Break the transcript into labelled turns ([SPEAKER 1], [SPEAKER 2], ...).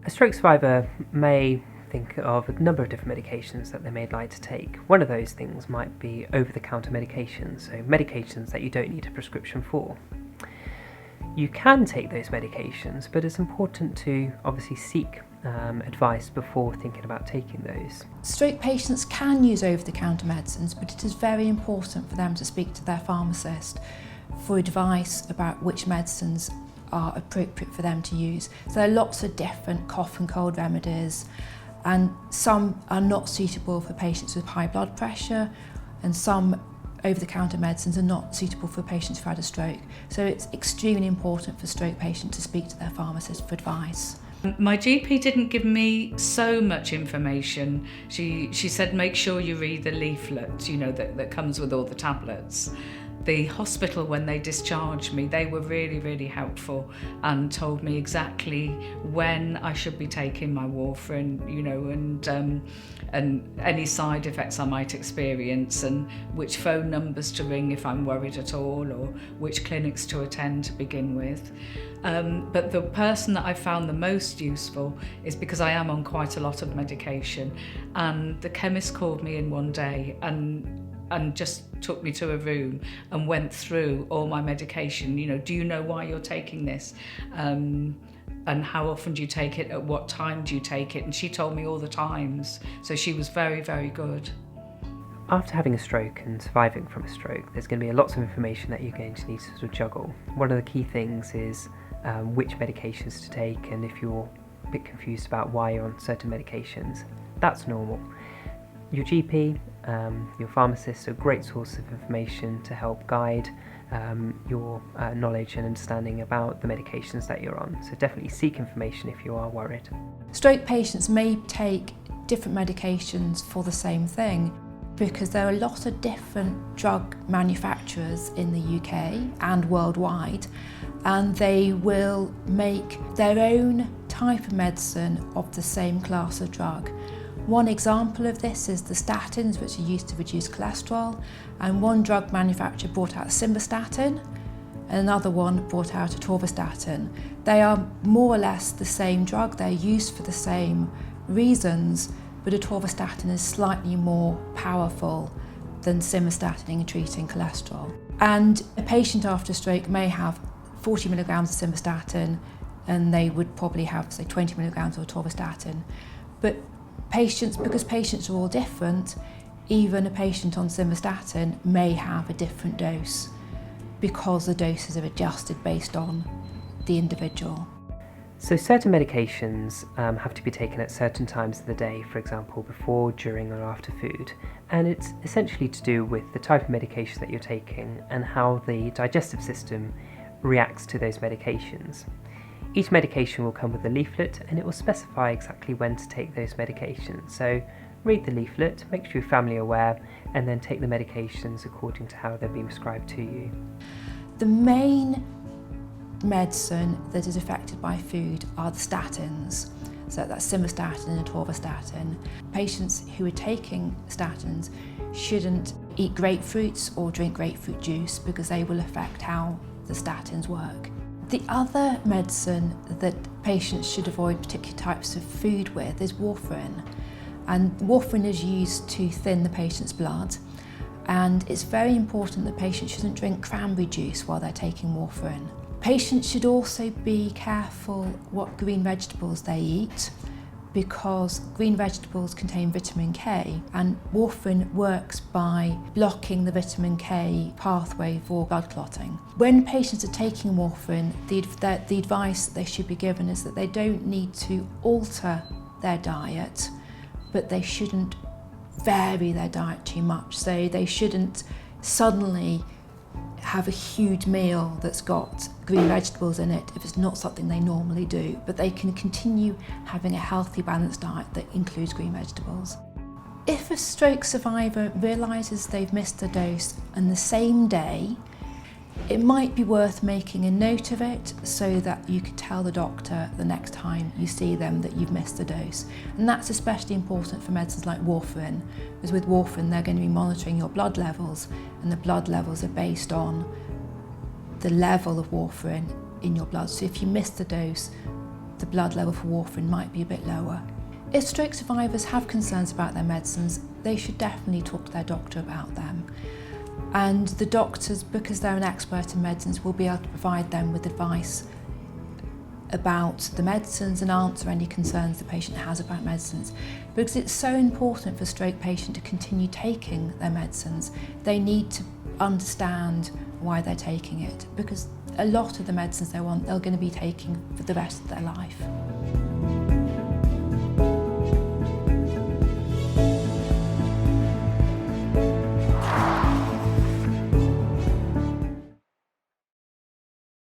[SPEAKER 1] A stroke survivor may think of a number of different medications that they may like to take. One of those things might be over-the-counter medications, so medications that you don't need a prescription for. You can take those medications, but it's important to obviously seek advice before thinking about taking those.
[SPEAKER 2] Stroke patients can use over-the-counter medicines, but it is very important for them to speak to their pharmacist for advice about which medicines are appropriate for them to use. So there are lots of different cough and cold remedies, and some are not suitable for patients with high blood pressure, and some over-the-counter medicines are not suitable for patients who've had a stroke. So it's extremely important for stroke patients to speak to their pharmacist for advice.
[SPEAKER 3] My GP didn't give me so much information. She said make sure you read the leaflet, that comes with all the tablets. The hospital, when they discharged me, they were really, really helpful and told me exactly when I should be taking my warfarin, and any side effects I might experience, and which phone numbers to ring if I'm worried at all, or which clinics to attend to begin with. But the person that I found the most useful is because I am on quite a lot of medication, and the chemist called me in one day and just took me to a room and went through all my medication. Do you know why you're taking this? And how often do you take it? At what time do you take it? And she told me all the times. So she was very, very good.
[SPEAKER 1] After having a stroke and surviving from a stroke, there's going to be lots of information that you're going to need to sort of juggle. One of the key things is which medications to take, and if you're a bit confused about why you're on certain medications, that's normal. Your GP, your pharmacist are a great source of information to help guide your knowledge and understanding about the medications that you're on. So definitely seek information if you are worried.
[SPEAKER 2] Stroke patients may take different medications for the same thing because there are a lot of different drug manufacturers in the UK and worldwide, and they will make their own type of medicine of the same class of drug. One example of this is the statins, which are used to reduce cholesterol, and one drug manufacturer brought out simvastatin and another one brought out atorvastatin. They are more or less the same drug, they're used for the same reasons, but atorvastatin is slightly more powerful than simvastatin in treating cholesterol. And a patient after a stroke may have 40 milligrams of simvastatin, and they would probably have, say, 20 milligrams of atorvastatin. But because patients are all different, even a patient on simvastatin may have a different dose because the doses are adjusted based on the individual.
[SPEAKER 1] So certain medications have to be taken at certain times of the day, for example, before, during or after food. And it's essentially to do with the type of medication that you're taking and how the digestive system reacts to those medications. Each medication will come with a leaflet, and it will specify exactly when to take those medications. So read the leaflet, make sure you're family aware, and then take the medications according to how they're being prescribed to you.
[SPEAKER 2] The main medicine that is affected by food are the statins. So that's simvastatin and atorvastatin. Patients who are taking statins shouldn't eat grapefruits or drink grapefruit juice because they will affect how the statins work. The other medicine that patients should avoid particular types of food with is warfarin. And warfarin is used to thin the patient's blood, and it's very important that patients shouldn't drink cranberry juice while they're taking warfarin. Patients should also be careful what green vegetables they eat, because green vegetables contain vitamin K, and warfarin works by blocking the vitamin K pathway for blood clotting. When patients are taking warfarin, the advice that they should be given is that they don't need to alter their diet, but they shouldn't vary their diet too much. So they shouldn't suddenly have a huge meal that's got green vegetables in it if it's not something they normally do, but they can continue having a healthy, balanced diet that includes green vegetables. If a stroke survivor realises they've missed a dose on the same day, it might be worth making a note of it so that you could tell the doctor the next time you see them that you've missed a dose. And that's especially important for medicines like warfarin, because with warfarin they're going to be monitoring your blood levels, and the blood levels are based on the level of warfarin in your blood. So if you miss the dose, the blood level for warfarin might be a bit lower. If stroke survivors have concerns about their medicines, they should definitely talk to their doctor about them. And the doctors, because they're an expert in medicines, will be able to provide them with advice about the medicines and answer any concerns the patient has about medicines. Because it's so important for a stroke patient to continue taking their medicines, they need to understand why they're taking it, because a lot of the medicines they're going to be taking for the rest of their life.